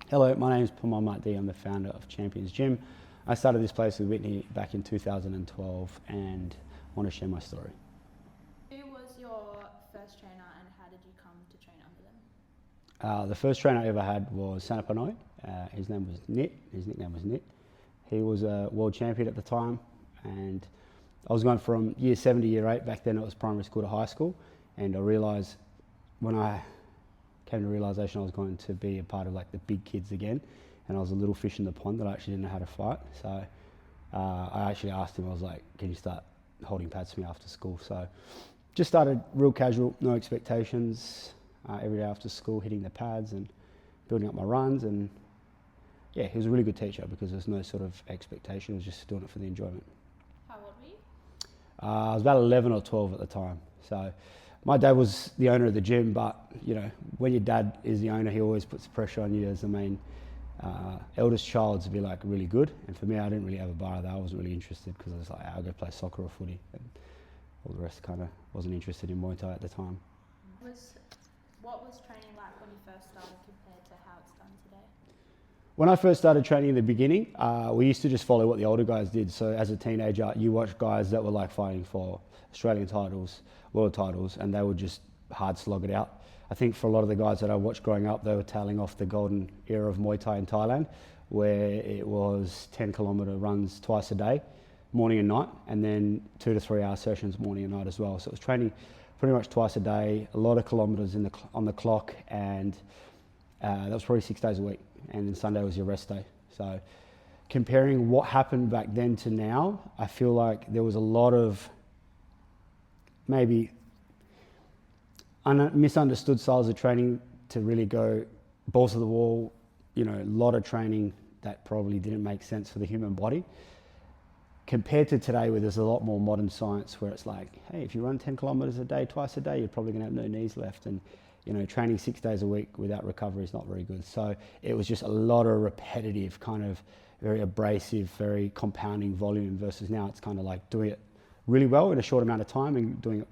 Hello, my name is Pamorn Martdee. I'm the founder of Champions Gym. I started this place with Whitney back in 2012 and I want to share my story. Who was your first trainer and how did you come to train under them? The first trainer I ever had was Pamorn. His name was Nit. His nickname was Nit. He was a world champion at the time, and I was going from year 7 to year 8. Back then it was primary school to high school, and I realised when I came to realisation I was going to be a part of like the big kids again, and I was a little fish in the pond that I actually didn't know how to fight. So I actually asked him, I was like, can you start holding pads for me after school? So just started real casual, no expectations, every day after school hitting the pads and building up my runs. And yeah, he was a really good teacher because there's no sort of expectation, I was just doing it for the enjoyment. How old were you? I was about 11 or 12 at the time. So my dad was the owner of the gym, but you know, when your dad is the owner, he always puts pressure on you as the main eldest child to be like really good. And for me, I didn't really have a bar there. I wasn't really interested because I was like, I'll go play soccer or footy, and all the rest kind of wasn't interested in Muay Thai at the time. What was training like when you first started compared to how it's done today? When I first started training in the beginning, we used to just follow what the older guys did. So as a teenager, you watch guys that were like fighting for Australian titles, world titles, and they would just hard slog it out. I think for a lot of the guys that I watched growing up, they were tailing off the golden era of Muay Thai in Thailand, where it was 10-kilometre runs twice a day, morning and night, and then 2 to 3 hour sessions morning and night as well. So it was training pretty much twice a day, a lot of kilometres on the clock, and that was probably 6 days a week. And then Sunday was your rest day. So comparing what happened back then to now, I feel like there was a lot of maybe misunderstood styles of training to really go balls to the wall, you know, a lot of training that probably didn't make sense for the human body. Compared to today, where there's a lot more modern science, where it's like, hey, if you run 10 kilometres a day, twice a day, you're probably going to have no knees left. And you know, training 6 days a week without recovery is not very good. So it was just a lot of repetitive, kind of very abrasive, very compounding volume, versus now it's kind of like doing it really well in a short amount of time and doing it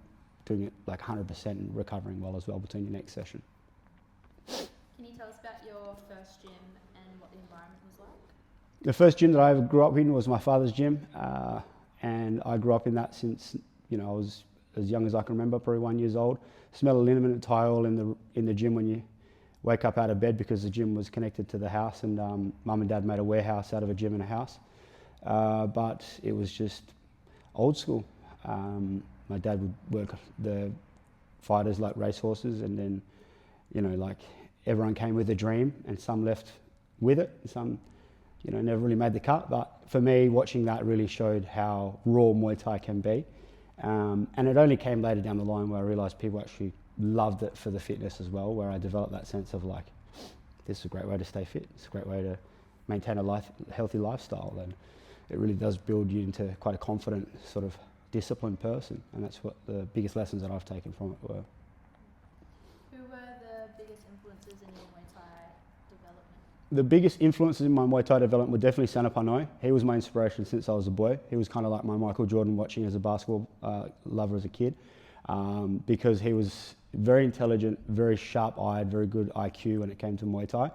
like 100% and recovering well as well between your next session. Can you tell us about your first gym and what the environment was like? The first gym that I ever grew up in was my father's gym, and I grew up in that since, you know, I was as young as I can remember, probably 1 year old. Smell of liniment and tile in the gym when you wake up out of bed, because the gym was connected to the house, and mum and dad made a warehouse out of a gym and a house. But it was just old school. My dad would work the fighters like racehorses, and then, you know, like everyone came with a dream, and some left with it, some, you know, never really made the cut. But for me, watching that really showed how raw Muay Thai can be. And it only came later down the line where I realised people actually loved it for the fitness as well, where I developed that sense of like, this is a great way to stay fit, it's a great way to maintain a healthy lifestyle, and it really does build you into quite a confident, sort of disciplined person, and that's what the biggest lessons that I've taken from it were. Who were the biggest influences in your Muay Thai development? The biggest influences in my Muay Thai development were definitely Pamorn. He was my inspiration since I was a boy. He was kind of like my Michael Jordan watching as a basketball lover as a kid, because he was very intelligent, very sharp-eyed, very good IQ when it came to Muay Thai.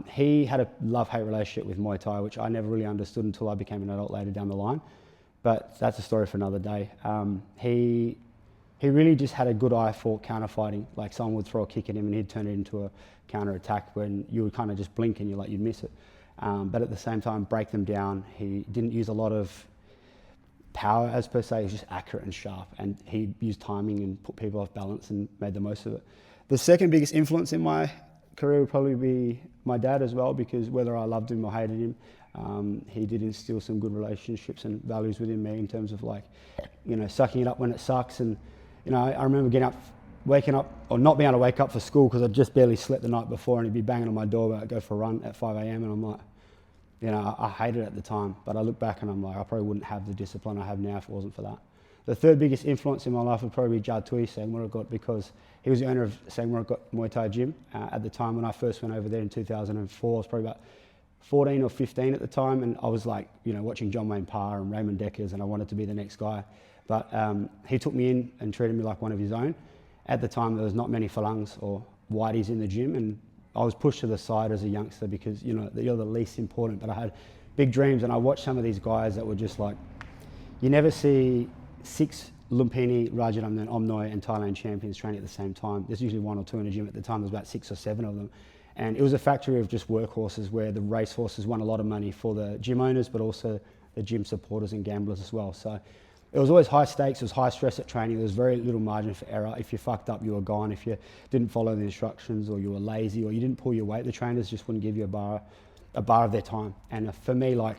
He had a love-hate relationship with Muay Thai, which I never really understood until I became an adult later down the line. But that's a story for another day. He really just had a good eye for counter-fighting. Like someone would throw a kick at him and he'd turn it into a counter-attack when you would kind of just blink and you'd miss it. But at the same time, break them down. He didn't use a lot of power as per se, he was just accurate and sharp. And he used timing and put people off balance and made the most of it. The second biggest influence in my career would probably be my dad as well, because whether I loved him or hated him, he did instill some good relationships and values within me in terms of like, you know, sucking it up when it sucks. And, you know, I remember waking up, or not being able to wake up for school because I'd just barely slept the night before, and he'd be banging on my door about go for a run at 5 a.m. and I'm like, you know, I hated it at the time, but I look back and I'm like, I probably wouldn't have the discipline I have now if it wasn't for that. The third biggest influence in my life would probably be Martdee Sangmuragot, because he was the owner of Sangmuragot Muay Thai Gym. At the time when I first went over there in 2004, I was probably about 14 or 15 at the time, and I was like, you know, watching John Wayne Parr and Raymond Deckers, and I wanted to be the next guy. But he took me in and treated me like one of his own. At the time, there was not many Falangs or Whiteys in the gym, and I was pushed to the side as a youngster because, you know, you're the least important, but I had big dreams, and I watched some of these guys that were just like, you never see 6 Lumpini, Rajanam, Omnoy and Thailand champions training at the same time. There's usually 1 or 2 in a gym. At the time, there's about 6 or 7 of them. And it was a factory of just workhorses where the race horses won a lot of money for the gym owners, but also the gym supporters and gamblers as well. So it was always high stakes, it was high stress at training. There was very little margin for error. If you fucked up, you were gone. If you didn't follow the instructions, or you were lazy, or you didn't pull your weight, the trainers just wouldn't give you a bar of their time. And for me, like,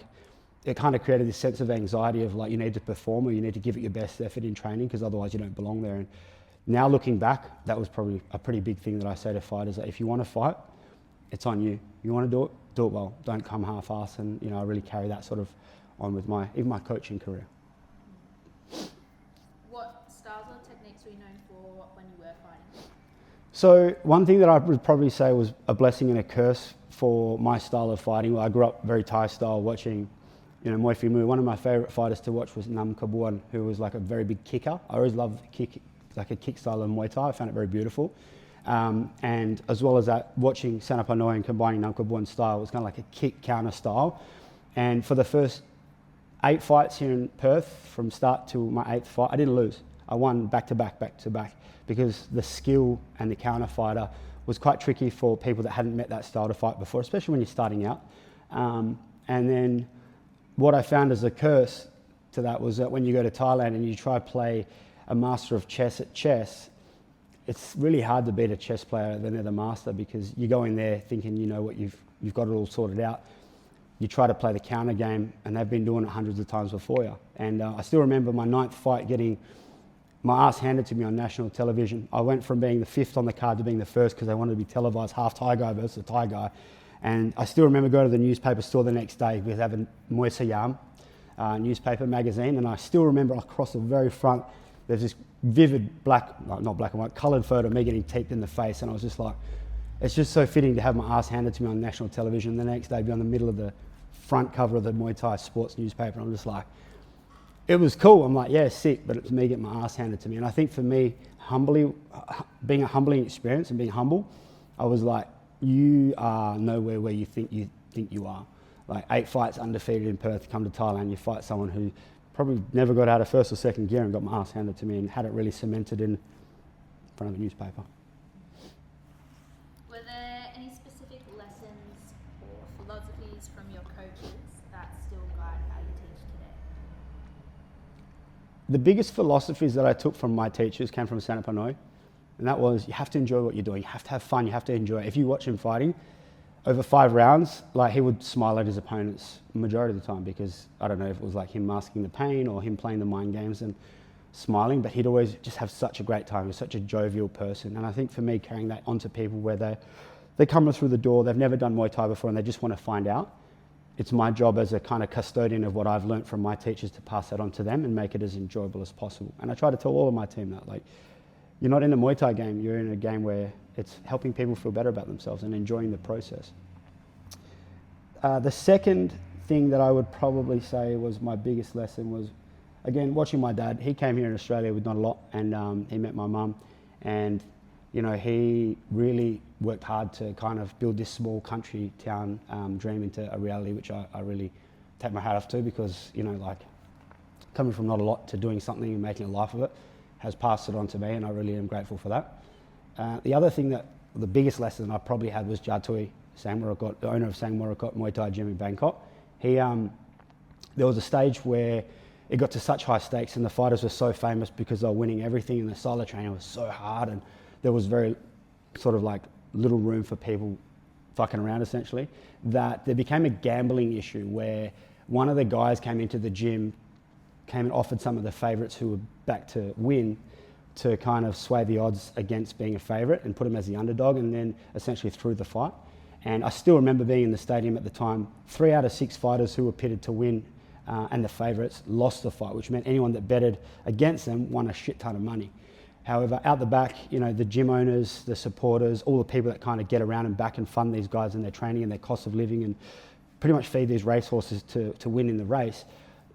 it kind of created this sense of anxiety of like, you need to perform, or you need to give it your best effort in training, because otherwise you don't belong there. And now looking back, that was probably a pretty big thing that I say to fighters, that if you want to fight, it's on you. You want to do it well. Don't come half-assed. And, you know, I really carry that sort of on with even my coaching career. What styles or techniques were you known for when you were fighting? So one thing that I would probably say was a blessing and a curse for my style of fighting. Well, I grew up very Thai style, watching, you know, Muay Thai. One of my favourite fighters to watch was Nam Kabuan, who was like a very big kicker. I always loved kick, like a kick style of Muay Thai. I found it very beautiful. And as well as that, watching Sanapanoy and combining Nam Kabuan's style, it was kind of like a kick counter style. And for the first 8 fights here in Perth, from start to my 8th fight, I didn't lose. I won back to back, because the skill and the counter fighter was quite tricky for people that hadn't met that style to fight before, especially when you're starting out. And then what I found as a curse to that was that when you go to Thailand and you try to play a master of chess at chess, it's really hard to beat a chess player than they're the master, because you go in there thinking you know what you've got it all sorted out. You try to play the counter game, and they've been doing it hundreds of times before you. And I still remember my 9th fight getting my ass handed to me on national television. I went from being the 5th on the card to being the 1st, because they wanted to be televised half Thai guy versus a Thai guy. And I still remember going to the newspaper store the next day. We have a Muay Siam newspaper magazine, and I still remember across the very front, there's this vivid not black and white, coloured photo of me getting taped in the face. And I was just like, it's just so fitting to have my ass handed to me on national television. The next day, be on the middle of the front cover of the Muay Thai sports newspaper. I'm just like, it was cool. I'm like, yeah, sick, but it was me getting my ass handed to me. And I think for me, being a humbling experience and being humble, I was like, you are nowhere where you think you are. Like 8 fights undefeated in Perth, come to Thailand, you fight someone who probably never got out of 1st or 2nd gear and got my ass handed to me, and had it really cemented in front of the newspaper. Were there any specific lessons or philosophies from your coaches that still guide how you teach today? The biggest philosophies that I took from my teachers came from Sanapanoy, and that was, you have to enjoy what you're doing. You have to have fun. You have to enjoy it. If you watch him fighting, over 5 rounds, like, he would smile at his opponents majority of the time, because I don't know if it was like him masking the pain or him playing the mind games and smiling, but he'd always just have such a great time. He was such a jovial person. And I think for me, carrying that onto people where they come through the door, they've never done Muay Thai before, and they just want to find out, it's my job as a kind of custodian of what I've learned from my teachers to pass that on to them and make it as enjoyable as possible. And I try to tell all of my team that, like, you're not in a Muay Thai game, you're in a game where it's helping people feel better about themselves and enjoying the process. The second thing that I would probably say was my biggest lesson was, again, watching my dad. He came here in Australia with not a lot, and he met my mum, and, you know, he really worked hard to kind of build this small country town dream into a reality, which I really take my hat off to, because, you know, like, coming from not a lot to doing something and making a life of it has passed it on to me, and I really am grateful for that. The other thing the biggest lesson I probably had was Jatui Sangmorakot, the owner of Sangmorakot Muay Thai Gym in Bangkok. There was a stage where it got to such high stakes, and the fighters were so famous because they were winning everything, and the style of training was so hard, and there was very sort of like little room for people fucking around, essentially, that there became a gambling issue where one of the guys came into the gym, came and offered some of the favourites who were back to win to kind of sway the odds against being a favourite and put them as the underdog, and then essentially threw the fight. And I still remember being in the stadium at the time, 3 out of 6 fighters who were pitted to win and the favourites lost the fight, which meant anyone that betted against them won a shit ton of money. However, out the back, you know, the gym owners, the supporters, all the people that kind of get around and back and fund these guys and their training and their cost of living and pretty much feed these racehorses to win in the race,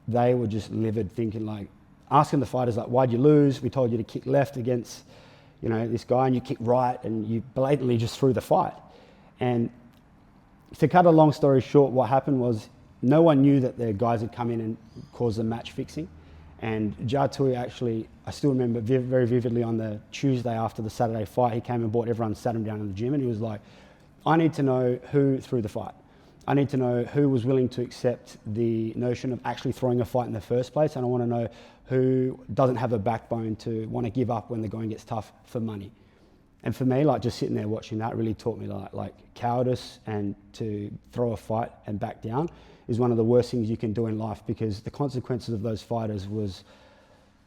they were just livid, thinking like, asking the fighters like, why'd you lose? We told you to kick left against, you know, this guy, and you kicked right, and you blatantly just threw the fight. And to cut a long story short, what happened was no one knew that the guys had come in and caused the match fixing. And Jatui actually, I still remember very vividly, on the Tuesday after the Saturday fight, he came and brought everyone, sat him down in the gym, and he was like, I need to know who threw the fight. I need to know who was willing to accept the notion of actually throwing a fight in the first place, and I want to know who doesn't have a backbone to want to give up when the going gets tough for money. And for me, like, just sitting there watching that really taught me like cowardice, and to throw a fight and back down is one of the worst things you can do in life, because the consequences of those fighters was,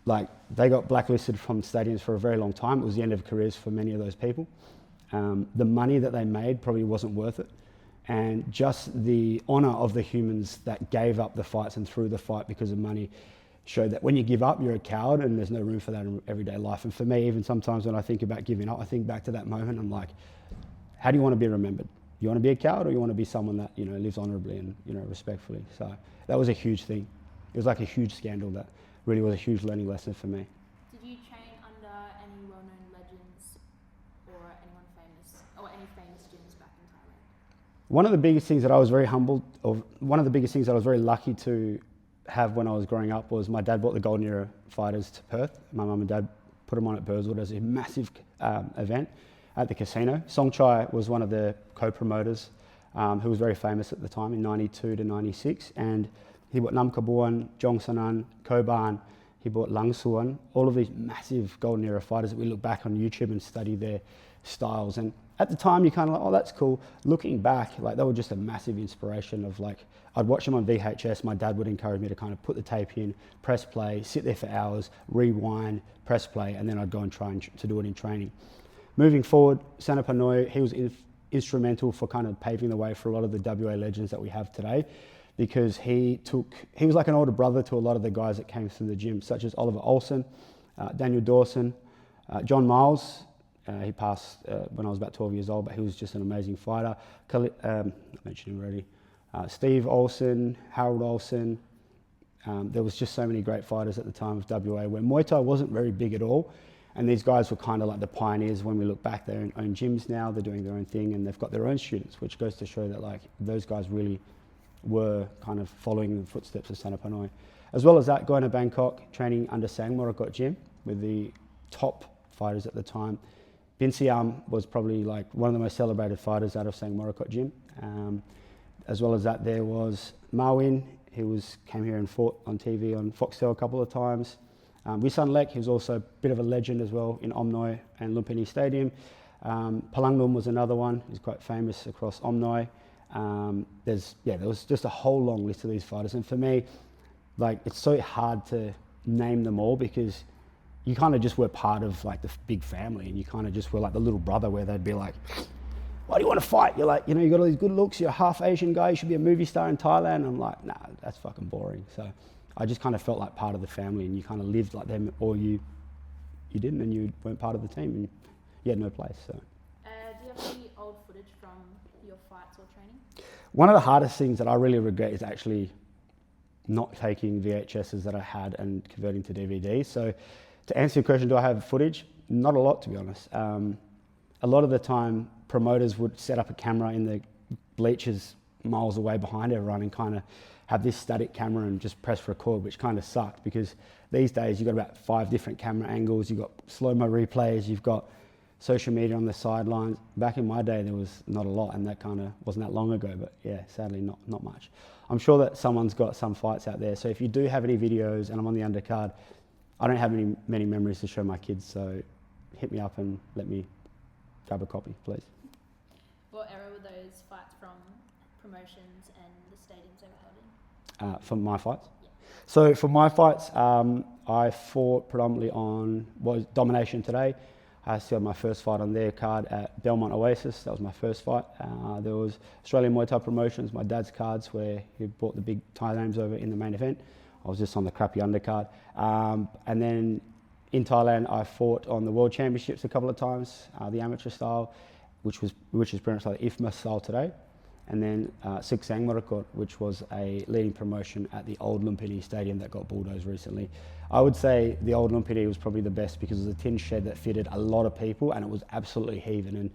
like, they got blacklisted from stadiums for a very long time. It was the end of careers for many of those people. The money that they made probably wasn't worth it. And just the honour of the humans that gave up the fights and threw the fight because of money showed that when you give up, you're a coward, and there's no room for that in everyday life. And for me, even sometimes when I think about giving up, I think back to that moment. I'm like, how do you want to be remembered? You want to be a coward, or you want to be someone that, you know, lives honourably and, you know, respectfully? So that was a huge thing. It was like a huge scandal that really was a huge learning lesson for me. Did you train under any well-known legends or anyone famous, or any famous gyms back in Thailand? One of the biggest things that I was very humbled, or one of the biggest things that I was very lucky to have when I was growing up, was my dad brought the Golden Era fighters to Perth. My mum and dad put them on at Burswood as a massive event at the casino. Songchai was one of the co-promoters, who was very famous at the time in 92 to 96. And he brought Nam Kabuan, Jong Sanan, Koban, he brought Lang Suan, all of these massive Golden Era fighters that we look back on YouTube and study their styles. And at the time, you kind of like, oh, that's cool. Looking back, like, they were just a massive inspiration of, like, I'd watch them on VHS. My dad would encourage me to kind of put the tape in, press play, sit there for hours, rewind, press play, and then I'd go and try to do it in training. Moving forward, Sanapa Noi, he was instrumental for kind of paving the way for a lot of the WA legends that we have today, because he was like an older brother to a lot of the guys that came through the gym, such as Oliver Olsen, Daniel Dawson, John Miles. He passed when I was about 12 years old, but he was just an amazing fighter. I mentioned him already. Steve Olsen, Harold Olsen. There was just so many great fighters at the time of WA, where Muay Thai wasn't very big at all. And these guys were kind of like the pioneers. When we look back, they're in own gyms now, they're doing their own thing, and they've got their own students, which goes to show that, like, those guys really were kind of following the footsteps of Sanapa Noi. As well as that, going to Bangkok, training under Sang Morakot Gym with the top fighters at the time. Bin Siam was probably like one of the most celebrated fighters out of Sang Morakot Gym. As well as that, there was Marwin, who came here and fought on TV on Foxtel a couple of times. Wisan Lek, who's also a bit of a legend as well in Omnoi and Lumpini Stadium. Palangnum was another one, who's quite famous across Omnoi. There was just a whole long list of these fighters. And for me, like, it's so hard to name them all, because you kind of just were part of, like, the big family, and you kind of just were like the little brother, where they'd be like, why do you want to fight? You're like, you know, you got all these good looks, you're a half Asian guy, you should be a movie star in Thailand. I'm like, nah, that's fucking boring. So I just kind of felt like part of the family, and you kind of lived like them, or you didn't, and you weren't part of the team, and you had no place. So. Do you have any old footage from your fights or training? One of the hardest things that I really regret is actually not taking VHSs that I had and converting to DVD. So to answer your question, do I have footage? Not a lot, to be honest. A lot of the time, promoters would set up a camera in the bleachers miles away behind everyone and kind of have this static camera and just press record, which kind of sucked, because these days you've got about 5 different camera angles, you've got slow-mo replays, you've got social media on the sidelines. Back in my day, there was not a lot, and that kind of wasn't that long ago, but yeah, sadly not much. I'm sure that someone's got some fights out there, so if you do have any videos and I'm on the undercard, I don't have many memories to show my kids, so hit me up and let me grab a copy, please. What era were those fights from, promotions and the stadiums they were held in? For my fights? Yeah. So for my fights, I fought predominantly on Domination Today. I still had my first fight on their card at Belmont Oasis. That was my first fight. There was Australian Muay Thai Promotions, my dad's cards, where he brought the big Thai names over in the main event. I was just on the crappy undercard. And then in Thailand, I fought on the World Championships a couple of times, the amateur style, which is pretty much like the IFMA style today. And then Sik Sang Morakot, which was a leading promotion at the old Lumpini Stadium that got bulldozed recently. I would say the old Lumpini was probably the best, because it was a tin shed that fitted a lot of people, and it was absolutely heaving. And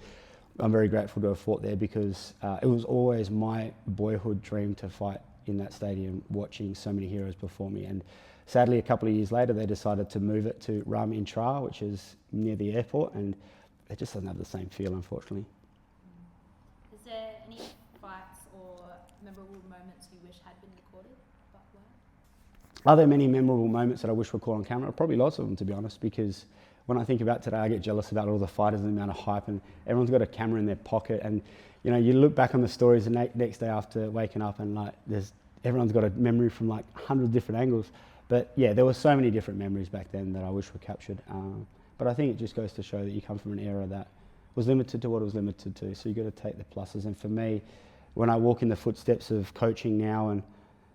I'm very grateful to have fought there because it was always my boyhood dream to fight in that stadium, watching so many heroes before me. And sadly, a couple of years later, they decided to move it to Ram Intra, which is near the airport, and it just doesn't have the same feel, unfortunately. Is there any fights or memorable moments you wish had been recorded but weren't? Are there many memorable moments that I wish were caught on camera? Probably lots of them, to be honest, because when I think about today, I get jealous about all the fighters and the amount of hype, and everyone's got a camera in their pocket. And you know, you look back on the stories the next day after waking up, and like, everyone's got a memory from like 100 different angles. But yeah, there were so many different memories back then that I wish were captured. But I think it just goes to show that you come from an era that was limited to what it was limited to. So you got to take the pluses. And for me, when I walk in the footsteps of coaching now and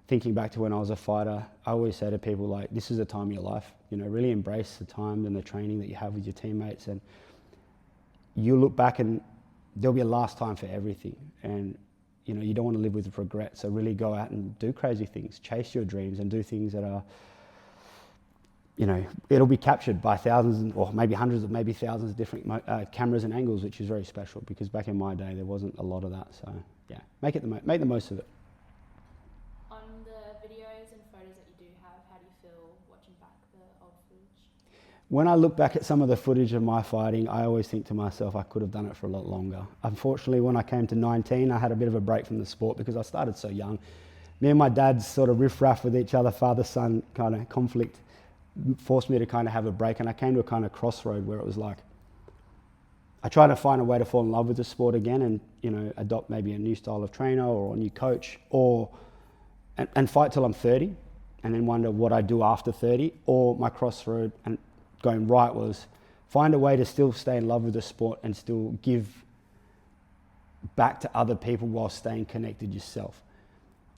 thinking back to when I was a fighter, I always say to people, like, this is a time of your life. You know, really embrace the time and the training that you have with your teammates. And you look back and there'll be a last time for everything. And, you know, you don't want to live with regret. So really go out and do crazy things, chase your dreams and do things that are, you know, it'll be captured by thousands or maybe hundreds of maybe thousands of different cameras and angles, which is very special because back in my day, there wasn't a lot of that. So yeah, make the most of it. On the videos and photos that you do have, how do you feel watching back the old footage? When I look back at some of the footage of my fighting, I always think to myself, I could have done it for a lot longer. Unfortunately, when I came to 19, I had a bit of a break from the sport because I started so young. Me and my dad's sort of riff-raff with each other, father-son kind of conflict, forced me to kind of have a break, and I came to a kind of crossroad where it was like, I tried to find a way to fall in love with the sport again and, you know, adopt maybe a new style of trainer or a new coach and fight till I'm 30 and then wonder what I do after 30, or my crossroad and going right was find a way to still stay in love with the sport and still give back to other people while staying connected yourself.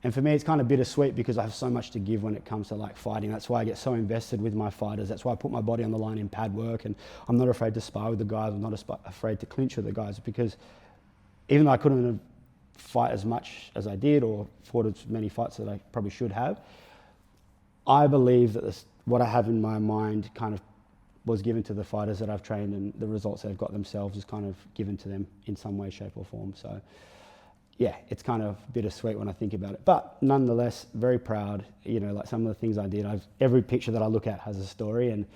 And for me, it's kind of bittersweet because I have so much to give when it comes to like fighting. That's why I get so invested with my fighters. That's why I put my body on the line in pad work, and I'm not afraid to spar with the guys. I'm not afraid to clinch with the guys, because even though I couldn't fight as much as I did or fought as many fights that I probably should have, I believe that what I have in my mind kind of was given to the fighters that I've trained, and the results they've got themselves is kind of given to them in some way, shape or form. So yeah, it's kind of bittersweet when I think about it, but nonetheless, very proud. You know, like some of the things I did, every picture that I look at has a story, and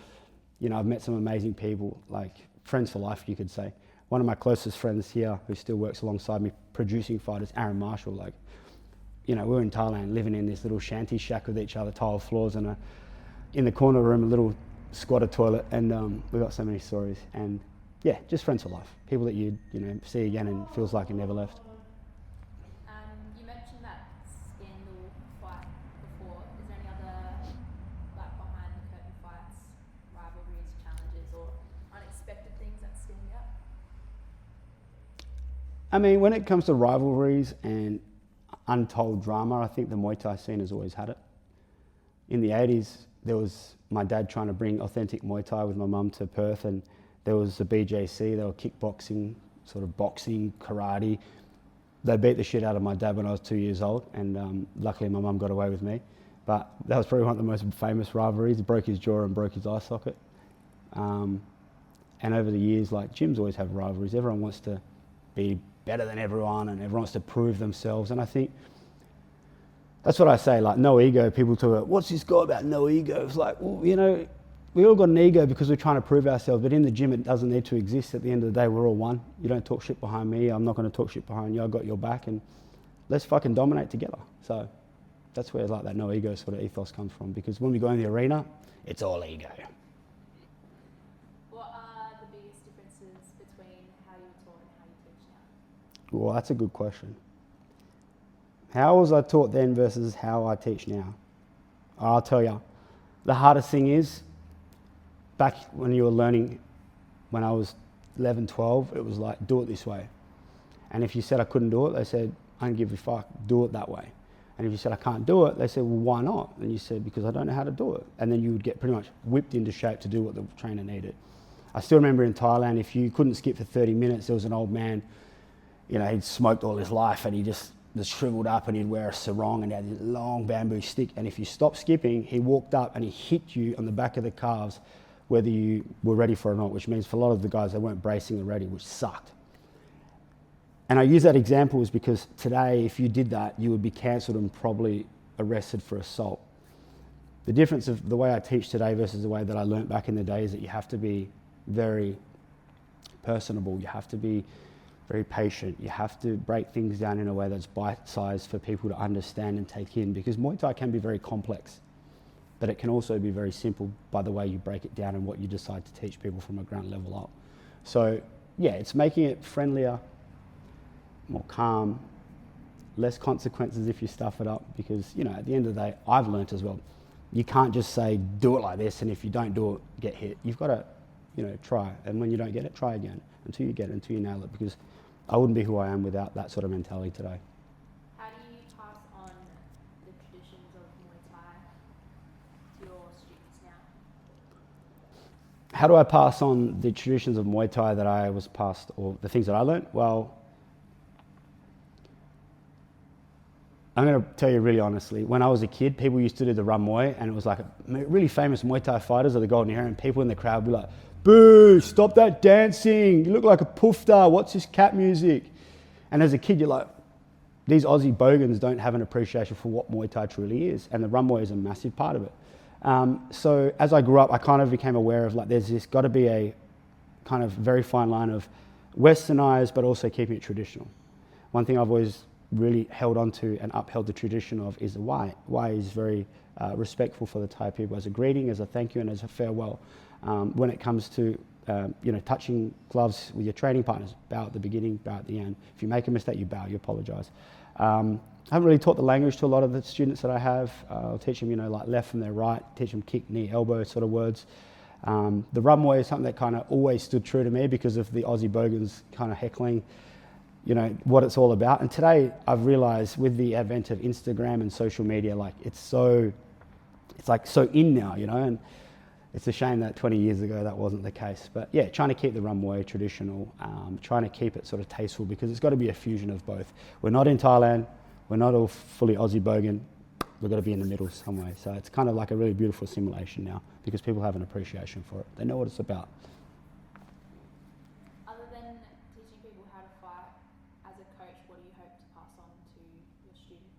you know, I've met some amazing people, like friends for life, you could say. One of my closest friends here, who still works alongside me producing fighters, Aaron Marshall. Like, you know, we were in Thailand living in this little shanty shack with each other, tile floors, and in the corner room, a little squatter toilet, and we got so many stories. And yeah, just friends for life, people that you know see again and feels like you never left. You mentioned that scandal fight before. Is there any other like behind the curtain fights, rivalries, challenges, or unexpected things that stand out? I mean, when it comes to rivalries and untold drama, I think the Muay Thai scene has always had it. In the 80s, there was my dad trying to bring authentic Muay Thai with my mum to Perth, and there was the BJC, there were kickboxing, sort of boxing, karate. They beat the shit out of my dad when I was 2 years old, and luckily my mum got away with me. But that was probably one of the most famous rivalries. He broke his jaw and broke his eye socket. And over the years, like, gyms always have rivalries. Everyone wants to be better than everyone, and everyone wants to prove themselves. And I think that's what I say, like, no ego. People talk about, what's this guy about no ego? It's like, well, you know, we all got an ego because we're trying to prove ourselves, but in the gym, it doesn't need to exist. At the end of the day, we're all one. You don't talk shit behind me. I'm not going to talk shit behind you. I got your back, and let's fucking dominate together. So that's where like that no ego sort of ethos comes from, because when we go in the arena, it's all ego. What are the biggest differences between how you were taught and how you teach now? Well, that's a good question. How was I taught then versus how I teach now? I'll tell you, the hardest thing is, back when you were learning, when I was 11, 12, it was like, do it this way. And if you said I couldn't do it, they said, I don't give a fuck, do it that way. And if you said I can't do it, they said, well, why not? And you said, because I don't know how to do it. And then you would get pretty much whipped into shape to do what the trainer needed. I still remember in Thailand, if you couldn't skip for 30 minutes, there was an old man, you know, he'd smoked all his life and he just shriveled up, and he'd wear a sarong and had this long bamboo stick. And if you stopped skipping, he walked up and he hit you on the back of the calves, whether you were ready for it or not, which means for a lot of the guys, they weren't bracing or ready, which sucked. And I use that example is because today, if you did that, you would be cancelled and probably arrested for assault. The difference of the way I teach today versus the way that I learnt back in the day is that you have to be very personable. You have to be very patient. You have to break things down in a way that's bite-sized for people to understand and take in, because Muay Thai can be very complex, but it can also be very simple by the way you break it down and what you decide to teach people from a ground level up. So yeah, it's making it friendlier, more calm, less consequences if you stuff it up, because, you know, at the end of the day, I've learnt as well, you can't just say, do it like this, and if you don't do it, get hit. You've got to, you know, try. And when you don't get it, try again until you get it, until you nail it, because I wouldn't be who I am without that sort of mentality today. How do you pass on the traditions of Muay Thai to your students now? How do I pass on the traditions of Muay Thai that I was passed, or the things that I learnt? Well, I'm going to tell you really honestly, when I was a kid, people used to do the Run Muay, and it was like really famous Muay Thai fighters of the Golden Era, and people in the crowd would be like, boo, stop that dancing, you look like a poofter, what's this cat music? And as a kid, you're like, these Aussie bogans don't have an appreciation for what Muay Thai truly is, and the Run Muay is a massive part of it. So as I grew up, I kind of became aware of, like, there's this got to be a kind of very fine line of westernized, but also keeping it traditional. One thing I've always really held on to and upheld the tradition of is the why. Why is very respectful for the Thai people as a greeting, as a thank you, and as a farewell. When it comes to you know, touching gloves with your training partners, bow at the beginning, bow at the end. If you make a mistake, you bow, you apologise. I haven't really taught the language to a lot of the students that I have. I'll teach them, you know, like left from their right, teach them kick, knee, elbow sort of words. The Run Muay is something that kind of always stood true to me because of the Aussie bogans kind of heckling, you know, what it's all about. And today I've realised with the advent of Instagram and social media, like it's like so in now, you know, and it's a shame that 20 years ago that wasn't the case. But yeah, trying to keep the Run Muay traditional, trying to keep it sort of tasteful, because it's got to be a fusion of both. We're not in Thailand, we're not all fully Aussie bogan, we've got to be in the middle some way. So it's kind of like a really beautiful simulation now, because people have an appreciation for it. They know what it's about. Other than teaching people how to fight, as a coach, what do you hope to pass on to your students?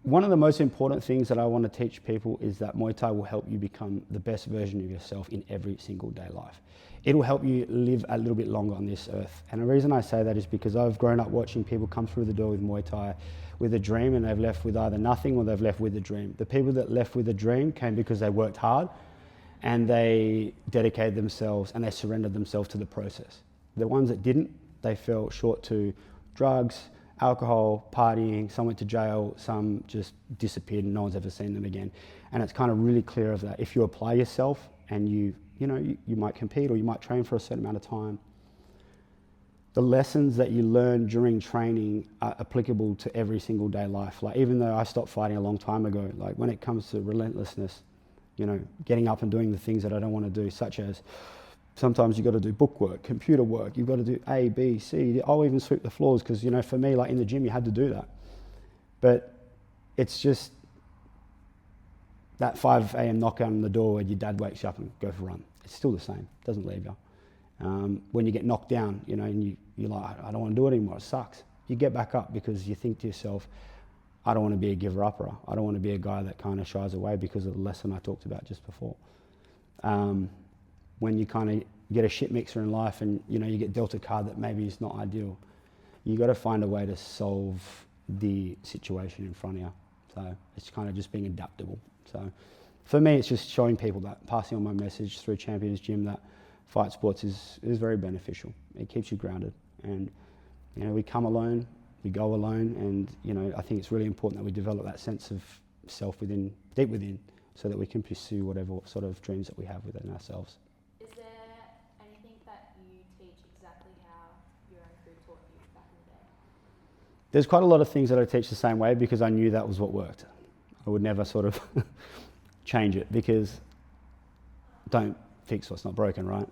One of the most important things that I want to teach people is that Muay Thai will help you become the best version of yourself in every single day life. It will help you live a little bit longer on this earth. And the reason I say that is because I've grown up watching people come through the door with Muay Thai with a dream, and they've left with either nothing or they've left with a dream. The people that left with a dream came because they worked hard and they dedicated themselves and they surrendered themselves to the process. The ones that didn't, they fell short to drugs, alcohol, partying, some went to jail, some just disappeared and no one's ever seen them again. And it's kind of really clear of that. If you apply yourself and you might compete or you might train for a certain amount of time, the lessons that you learn during training are applicable to every single day life. Like, even though I stopped fighting a long time ago, like when it comes to relentlessness, you know, getting up and doing the things that I don't want to do, such as sometimes you've got to do book work, computer work, you've got to do A, B, C. I'll even sweep the floors because, you know, for me, like in the gym, you had to do that. But it's just that 5 a.m. knock on the door where your dad wakes you up and go for a run. It's still the same, it doesn't leave you. When you get knocked down, you know, and you're like, I don't want to do it anymore, it sucks. You get back up because you think to yourself, I don't want to be a giver-upper. I don't want to be a guy that kind of shies away because of the lesson I talked about just before. When you kind of get a shit mixer in life and, you know, you get dealt a card that maybe is not ideal, you got to find a way to solve the situation in front of you. So it's kind of just being adaptable. So for me, it's just showing people that, passing on my message through Champions Gym, that fight sports is very beneficial. It keeps you grounded. And, you know, we come alone, we go alone, and, you know, I think it's really important that we develop that sense of self within, deep within, so that we can pursue whatever sort of dreams that we have within ourselves. Is there anything that you teach exactly how your own crew taught you back in the day? There's quite a lot of things that I teach the same way because I knew that was what worked. I would never sort of change it, because don't fix what's not broken, right?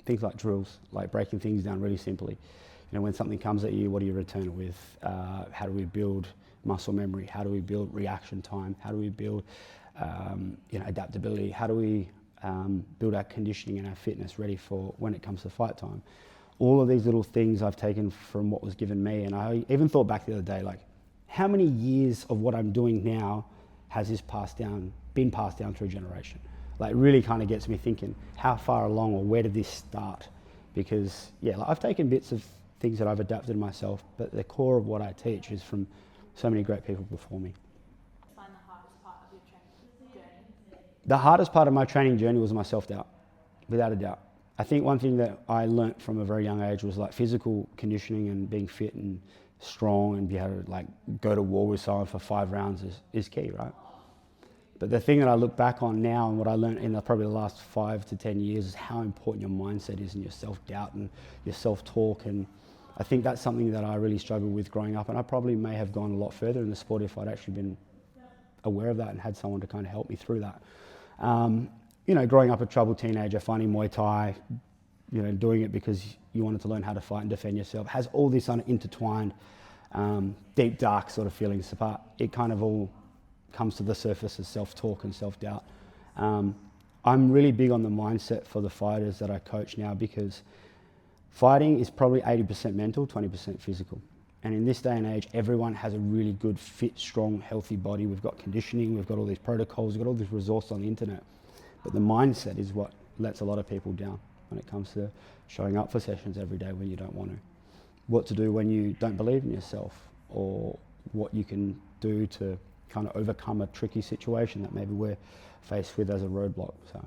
Things like drills, like breaking things down really simply. You know, when something comes at you, what do you return it with? How do we build muscle memory? How do we build reaction time? How do we build adaptability? How do we build our conditioning and our fitness ready for when it comes to fight time? all of these little things I've taken from what was given me. And I even thought back the other day, like, how many years of what I'm doing now has this been passed down through generation? Like, really kind of gets me thinking, how far along or where did this start? Because, yeah, like, I've taken bits of things that I've adapted myself, but the core of what I teach is from so many great people before me. Find the hardest part of your training journey? The hardest part of my training journey was my self-doubt, without a doubt. I think one thing that I learnt from a very young age was like physical conditioning and being fit and strong and be able to like go to war with someone for 5 rounds is key, right? But the thing that I look back on now and what I learned in probably the last 5 to 10 years is how important your mindset is and your self-doubt and your self-talk. And I think that's something that I really struggled with growing up. And I probably may have gone a lot further in the sport if I'd actually been aware of that and had someone to kind of help me through that. You know, growing up a troubled teenager, finding Muay Thai, you know, doing it because you wanted to learn how to fight and defend yourself, has all this intertwined, deep, dark sort of feelings apart. It kind of all comes to the surface as self-talk and self-doubt. I'm really big on the mindset for the fighters that I coach now, because fighting is probably 80% mental, 20% physical. And in this day and age, everyone has a really good, fit, strong, healthy body. We've got conditioning, we've got all these protocols, we've got all this resource on the internet. But the mindset is what lets a lot of people down when it comes to showing up for sessions every day when you don't want to. What to do when you don't believe in yourself, or what you can do to kind of overcome a tricky situation that maybe we're faced with as a roadblock. So,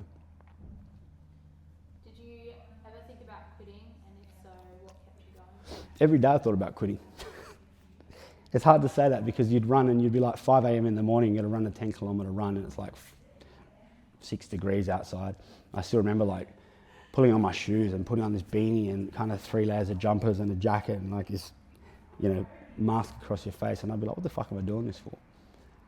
did you ever think about quitting, and if so, what kept you going? every day I thought about quitting. It's hard to say that because you'd run and you'd be like 5 a.m. in the morning, you're going to run a 10 kilometre run and it's like 6 degrees outside. I still remember like pulling on my shoes and putting on this beanie and kind of 3 layers of jumpers and a jacket and like this, you know, mask across your face. And I'd be like, what the fuck am I doing this for?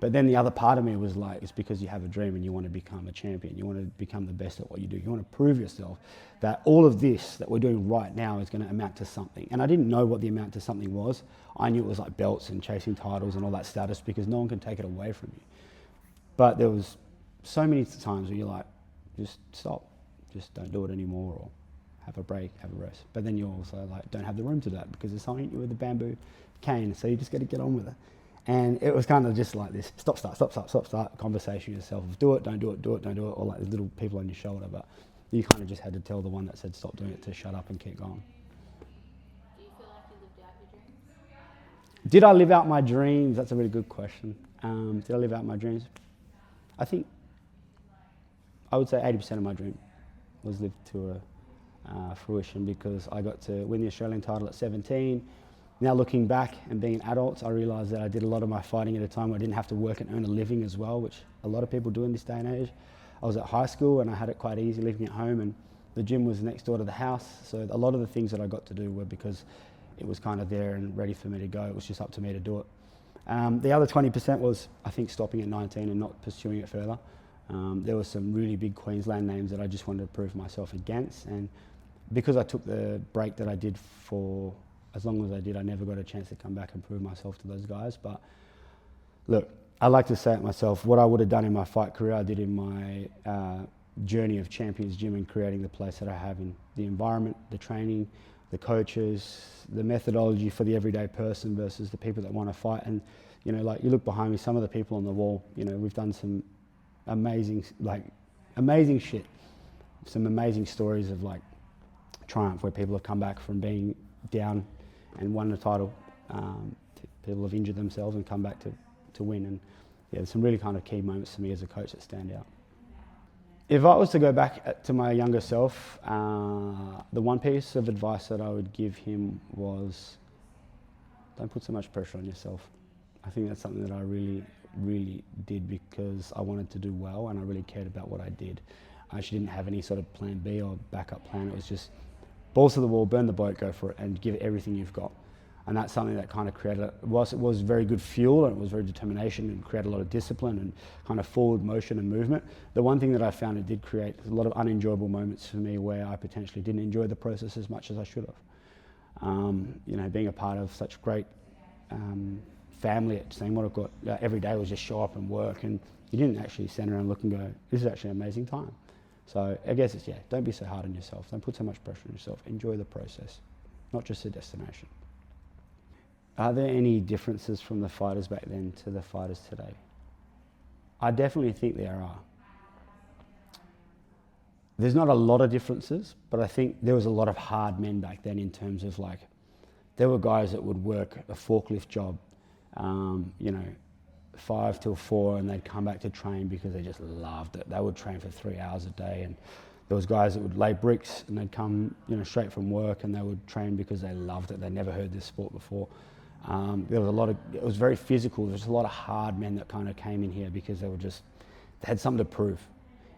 But then the other part of me was like, it's because you have a dream and you want to become a champion. You want to become the best at what you do. You want to prove yourself that all of this that we're doing right now is going to amount to something. And I didn't know what the amount to something was. I knew it was like belts and chasing titles and all that status, because no one can take it away from you. But there was so many times where you're like, just stop, just don't do it anymore, or have a break, have a rest. But then you also like don't have the room to do that because there's something with the bamboo cane, so you just got to get on with it. And it was kind of just like this stop, start conversation with yourself of do it, don't do it, do it, don't do it, or like little people on your shoulder. But you kind of just had to tell the one that said stop doing it to shut up and keep going. Do you feel like you lived out your dreams? Did I live out my dreams? That's a really good question. Did I live out my dreams? I think I would say 80% of my dream was lived to fruition, because I got to win the Australian title at 17. Now looking back and being an adult, I realised that I did a lot of my fighting at a time where I didn't have to work and earn a living as well, which a lot of people do in this day and age. I was at high school and I had it quite easy living at home, and the gym was next door to the house. So a lot of the things that I got to do were because it was kind of there and ready for me to go. It was just up to me to do it. The other 20% was, I think, stopping at 19 and not pursuing it further. There were some really big Queensland names that I just wanted to prove myself against, and because I took the break that I did for as long as I did, I never got a chance to come back and prove myself to those guys. But look, I like to say it myself, what I would have done in my fight career, I did in my journey of Champions Gym and creating the place that I have, in the environment, the training, the coaches, the methodology for the everyday person versus the people that want to fight. And, you know, like you look behind me, some of the people on the wall, you know, we've done some amazing shit, some amazing stories of like triumph where people have come back from being down and won the title. People have injured themselves and come back to win. And yeah, there's some really kind of key moments for me as a coach that stand out. If I was to go back to my younger self, the one piece of advice that I would give him was, don't put so much pressure on yourself. I think that's something that I really did because I wanted to do well and I really cared about what I did. I actually didn't have any sort of plan B or backup plan. It was just balls to the wall, burn the boat, go for it, and give it everything you've got. And that's something that kind of created, it was very good fuel, and it was very determination, and created a lot of discipline and kind of forward motion and movement. The one thing that I found it did create a lot of unenjoyable moments for me where I potentially didn't enjoy the process as much as I should have. You know, being a part of such great family at seeing what I've got every day was just show up and work, and you didn't actually stand around and look and go, this is actually an amazing time. So I guess it's, don't be so hard on yourself. Don't put so much pressure on yourself. Enjoy the process. not just a destination. Are there any differences from the fighters back then to the fighters today? I definitely think there are. There's not a lot of differences, but I think there was a lot of hard men back then in terms of like, there were guys that would work a forklift job, 5 till 4, and they'd come back to train because they just loved it. They would train for 3 hours a day, and there was guys that would lay bricks and they'd come, straight from work, and they would train because they loved it. They'd never heard this sport before. There was it was very physical. There's a lot of hard men that kind of came in here because they had something to prove.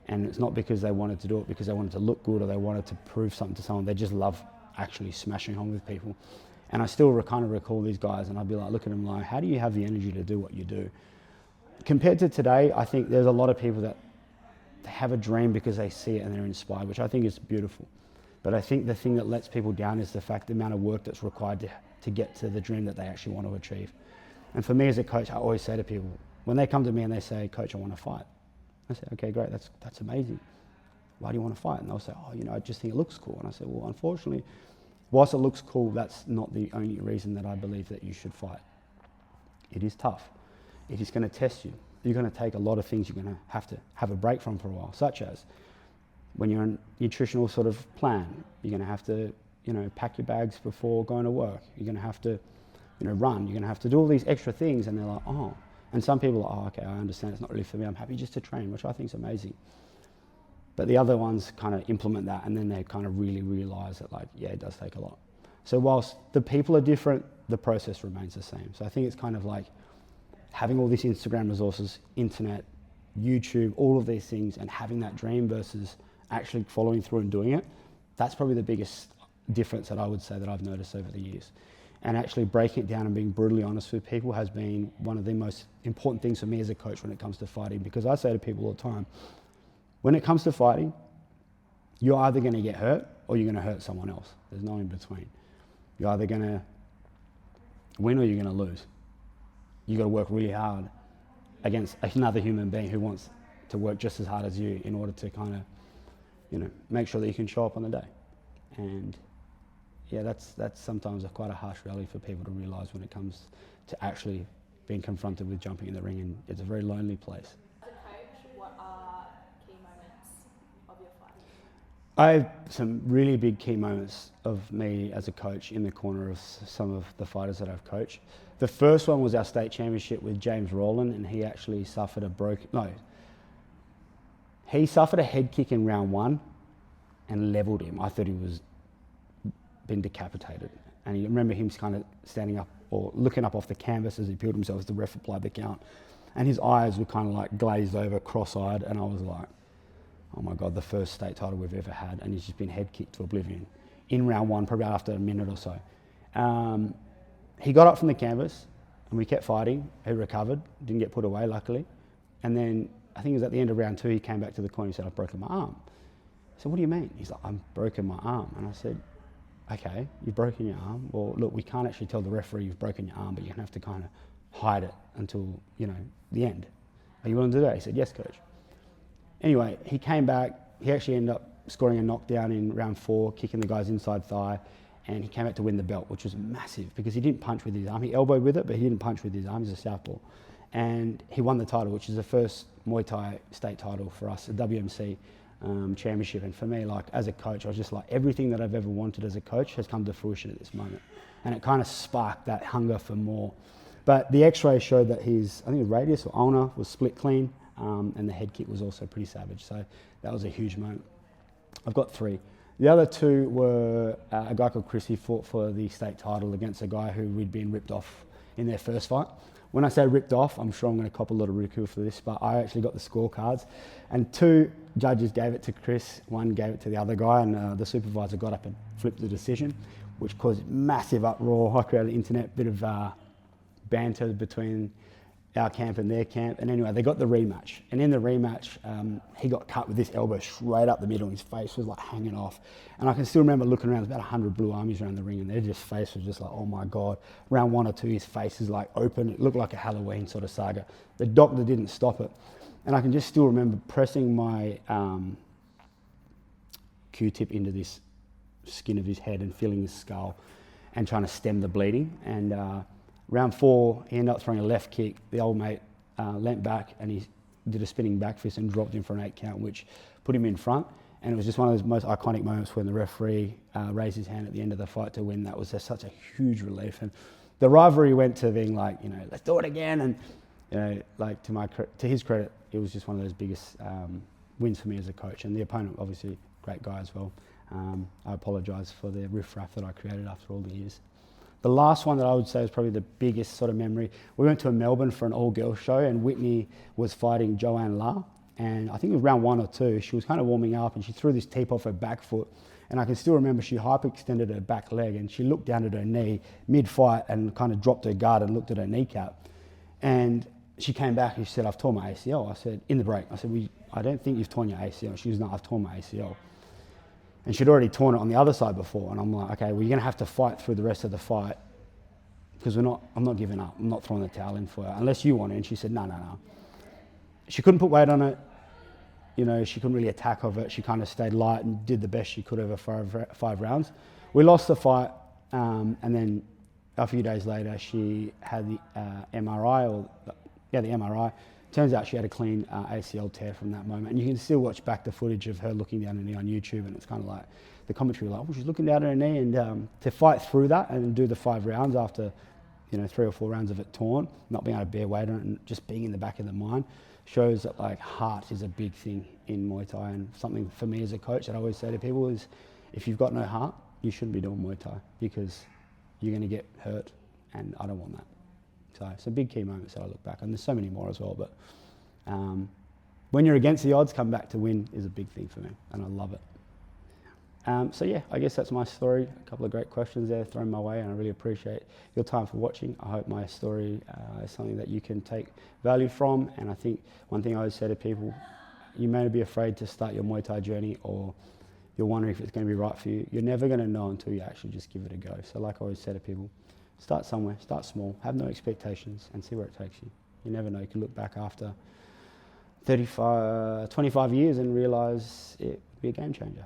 And it's not because they wanted to do it because they wanted to look good or they wanted to prove something to someone. They just love actually smashing on with people. And I still kind of recall these guys, and I'd be like, look at them like, how do you have the energy to do what you do? Compared to today, I think there's a lot of people that have a dream because they see it and they're inspired, which I think is beautiful. But I think the thing that lets people down is the amount of work that's required to get to the dream that they actually want to achieve. And for me as a coach, I always say to people, when they come to me and they say, Coach, I want to fight. I say, okay, great, that's amazing. Why do you want to fight? And they'll say, I just think it looks cool. And I say, well, unfortunately, whilst it looks cool, that's not the only reason that I believe that you should fight. It is tough. It is going to test you. You're going to take a lot of things you're going to have a break from for a while, such as when you're on a nutritional sort of plan, you're going to have to, pack your bags before going to work. You're going to have to, run. You're going to have to do all these extra things. And they're like, oh. And some people are, okay, I understand it's not really for me. I'm happy just to train, which I think is amazing. But the other ones kind of implement that, and then they kind of really realize that, like, yeah, it does take a lot. So whilst the people are different, the process remains the same. So I think it's kind of like having all these Instagram resources, internet, YouTube, all of these things, and having that dream versus actually following through and doing it. That's probably the biggest difference that I would say that I've noticed over the years. And actually breaking it down and being brutally honest with people has been one of the most important things for me as a coach when it comes to fighting, because I say to people all the time, when it comes to fighting, you're either going to get hurt or you're going to hurt someone else. There's no in between. You're either going to win or you're going to lose. You've got to work really hard against another human being who wants to work just as hard as you in order to kind of, make sure that you can show up on the day. And yeah, that's sometimes quite a harsh reality for people to realise when it comes to actually being confronted with jumping in the ring, and it's a very lonely place. As a coach, what are key moments of your fighting? I have some really big key moments of me as a coach in the corner of some of the fighters that I've coached. The first one was our state championship with James Rowland, and he actually suffered he suffered a head kick in round 1 and levelled him. I thought he was been decapitated. And you remember him kind of standing up or looking up off the canvas as he peeled himself as the ref applied the count. And his eyes were kind of like glazed over, cross-eyed, and I was like, oh my God, the first state title we've ever had, and he's just been head kicked to oblivion in round 1, probably after a minute or so. He got up from the canvas and we kept fighting. He recovered, didn't get put away, luckily. And then I think it was at the end of round 2, he came back to the corner and said, I've broken my arm. I said, what do you mean? He's like, I've broken my arm. And I said, okay, you've broken your arm. Well, look, we can't actually tell the referee you've broken your arm, but you're going to have to kind of hide it until, the end. Are you willing to do that? He said, yes, coach. Anyway, he came back. He actually ended up scoring a knockdown in round 4, kicking the guy's inside thigh, and he came out to win the belt, which was massive because he didn't punch with his arm. He elbowed with it, but he didn't punch with his arm. He's a southpaw. And he won the title, which is the first Muay Thai state title for us, the WMC championship. And for me, like as a coach, I was just like, everything that I've ever wanted as a coach has come to fruition at this moment. And it kind of sparked that hunger for more. But the x-ray showed that his, I think his radius or ulnar was split clean, and the head kick was also pretty savage. So that was a huge moment. I've got 3. The other 2 were a guy called Chris. He fought for the state title against a guy who we'd been ripped off in their first fight. When I say ripped off, I'm sure I'm going to cop a lot of ridicule for this, but I actually got the scorecards. And 2 judges gave it to Chris, 1 gave it to the other guy, and the supervisor got up and flipped the decision, which caused massive uproar. I created an internet bit of banter between our camp and their camp. And anyway, they got the rematch. And in the rematch, he got cut with this elbow straight up the middle. His face was like hanging off. And I can still remember looking around, there's about 100 blue armies around the ring, and their just face was just like, oh my God. Round 1 or 2, his face is like open. It looked like a Halloween sort of saga. The doctor didn't stop it. And I can just still remember pressing my Q-tip into this skin of his head and feeling his skull. and trying to stem the bleeding. And round 4, he ended up throwing a left kick. The old mate leant back and he did a spinning back fist and dropped him for an 8 count, which put him in front. And it was just one of those most iconic moments when the referee raised his hand at the end of the fight to win. That was just such a huge relief. And the rivalry went to being like, let's do it again. And like to his credit, it was just one of those biggest wins for me as a coach. And the opponent, obviously, great guy as well. I apologise for the riff-raff that I created after all the years. The last one that I would say is probably the biggest sort of memory. We went to Melbourne for an all-girls show, and Whitney was fighting Joanne La. And I think it was round 1 or 2. She was kind of warming up, and she threw this teep off her back foot. And I can still remember she hyperextended her back leg, and she looked down at her knee mid-fight and kind of dropped her guard and looked at her kneecap. And she came back and she said, "I've torn my ACL." I said, in the break, I said, "I don't think you've torn your ACL." She was, "No, I've torn my ACL." And she'd already torn it on the other side before. And I'm like, okay, well, you're going to have to fight through the rest of the fight because I'm not giving up. I'm not throwing the towel in for her unless you want it. And she said, no. She couldn't put weight on it. She couldn't really attack of it. She kind of stayed light and did the best she could over 5 rounds. We lost the fight. And then a few days later, she had the MRI, the MRI. Turns out she had a clean ACL tear from that moment. And you can still watch back the footage of her looking down her knee on YouTube, and it's kind of like the commentary like, she's looking down at her knee. And to fight through that and do the 5 rounds after 3 or 4 rounds of it torn, not being able to bear weight on it and just being in the back of the mind, shows that like heart is a big thing in Muay Thai. And something for me as a coach that I always say to people is, if you've got no heart, you shouldn't be doing Muay Thai because you're going to get hurt, and I don't want that. So some big key moments that I look back, and there's so many more as well, but when you're against the odds, come back to win is a big thing for me, and I love it. So yeah, I guess that's my story. A couple of great questions there thrown my way, and I really appreciate your time for watching. I hope my story is something that you can take value from, and I think one thing I always say to people, you may be afraid to start your Muay Thai journey, or you're wondering if it's going to be right for you. You're never going to know until you actually just give it a go. So like I always say to people, start somewhere, start small, have no expectations, and see where it takes you. You never know, you can look back after 25 years and realise it would be a game changer.